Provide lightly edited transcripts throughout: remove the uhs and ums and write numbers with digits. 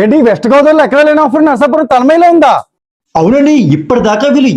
ఏంటి వెస్ట్ గోదావరిలో ఎక్కడ లేని ఆఫర్ నర్సాపురం తలమైలో ఉందా? అవునండి, ఇప్పటిదాకా వీళ్ళు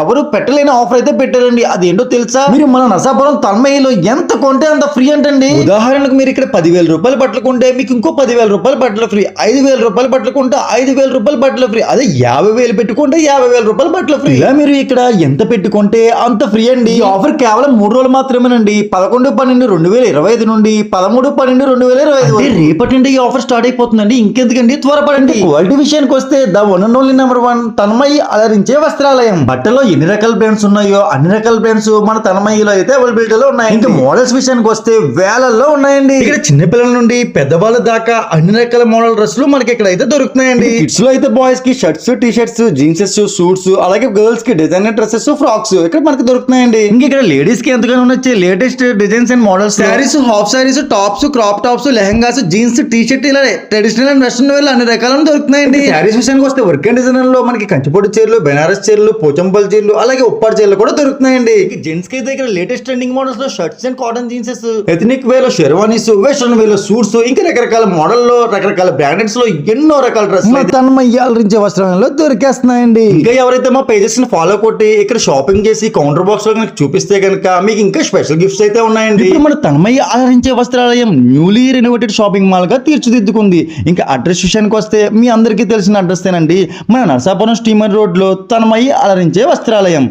ఎవరు పెట్టలేని ఆఫర్ అయితే పెట్టారండి. అదేంటో తెలుసా? మీరు మన నర్సాపురం తన్మయ్యలో ఎంత కొంటే అంత ఫ్రీ అంటండి. ఉదాహరణకు మీరు ఇక్కడ 10,000 రూపాయలు బట్టలు కొంటే మీకు ఇంకో 10,000 రూపాయలు బట్టలు ఫ్రీ, 5,000 రూపాయలు బట్టలు కొంటే 5,000 రూపాయలు బట్టలు ఫ్రీ, అదే 50,000 పెట్టుకుంటే 50,000 రూపాయలు బట్టలు ఫ్రీ. ఇలా మీరు ఇక్కడ ఎంత పెట్టుకుంటే అంత ఫ్రీ అండి. ఈ ఆఫర్ కేవలం 3 రోజులు మాత్రమేనండి. 11/12/2025 నుండి 13/12/2025. రేపటి నుండి ఈ ఆఫర్ స్టార్ట్ అయిపోతుందండి. ఇంకెందుకండి, త్వరపడండి. క్వాలిటీ విషయానికి వస్తే the one and only number 1 Tanmayya అలరించే వస్త్రాలయం. బట్టలో ఎన్ని రకాల బ్రాండ్స్ ఉన్నాయో అన్ని రకాల బ్రాండ్స్ మన తన్మయ్యలో అయితే అవైలబిలిటీలో ఉన్నాయి. ఇంకా మోడల్స్ విషయానికి వస్తే వేలల్లో ఉన్నాయండి. ఇక్కడ చిన్నపిల్లల నుండి పెద్దవాళ్ళ దాకా అన్ని రకాల మోడల్ డ్రెస్సులు మనకి ఇక్కడ అయితే దొరుకుతున్నాయండి. కిడ్స్ లో అయితే బాయ్స్ కి షర్ట్స్, టీ షర్ట్స్, జీన్సెస్, సూట్స్, అలాగే గర్ల్స్ కి డిజైనర్ డ్రెస్సెస్, ఫ్రాక్స్ ఇక్కడ మనకి దొరుకుతున్నాయండి. ఇంకా ఇక్కడ లేడీస్ కి ఎంతగానో నచ్చే latest designs and models, saris, half saris, tops, crop tops, lehengas, jeans, T shirt ఇలా ట్రెడిషనల్ అండ్ వెస్టర్న్ వేర్ అన్ని రకాలను దొరుకుతున్నాయండి. శారీస్ విషయానికి వస్తే వర్క్ అండ్ డిజైనర్ లో మనకి కంచిపొడి చీరలు, బెనారస్ చీరలు, పోచంపల్లి చీరలు, అలాగే ఉప్పాడు చీరలు కూడా దొరుకుతున్నాయండి. జెంట్స్ కి అయితే ఇక్కడ లేటెస్ట్ ట్రెండింగ్ మోడల్స్ లో shirts and cotton jeanses, ethnic wear లో షెర్వానీస్, వెస్టర్న్ వేర్ లో సూట్స్, ఇంకా రకరకాల మోడల్ లో రకరకాల బ్రాండెడ్స్ లో ఎన్నో రకాల డ్రెస్సులు తన్మయ్య అలరించే వస్త్రాలలో దొరికేస్తున్నాయండి. ఇంకా ఎవరైతే మా పేజెస్ ని ఫాలో కొట్టి ఇక్కడ షాపింగ్ చేసి కౌంటర్ బాక్స్ లో కనుక చూపిస్తే కనుక మీకు ఇంకా స్పెషల్ గిఫ్ట్స్ అయితే ఉన్నాయండి. ఇప్పుడు మన తన్మయ్య అలరించే వస్త్రాలయం న్యూలీ రెనోవేటెడ్ షాపింగ్ మాల్ గా తీర్చిదిద్దుకుంది. ఇంకా అడ్రస్ విషయానికి వస్తే మీ అందరికీ తెలిసిన అడ్రస్ ఏనండి, మన నర్సాపురం స్టీమర్ రోడ్ లో తన్మయ్య అలరించే వస్త్రాలయం.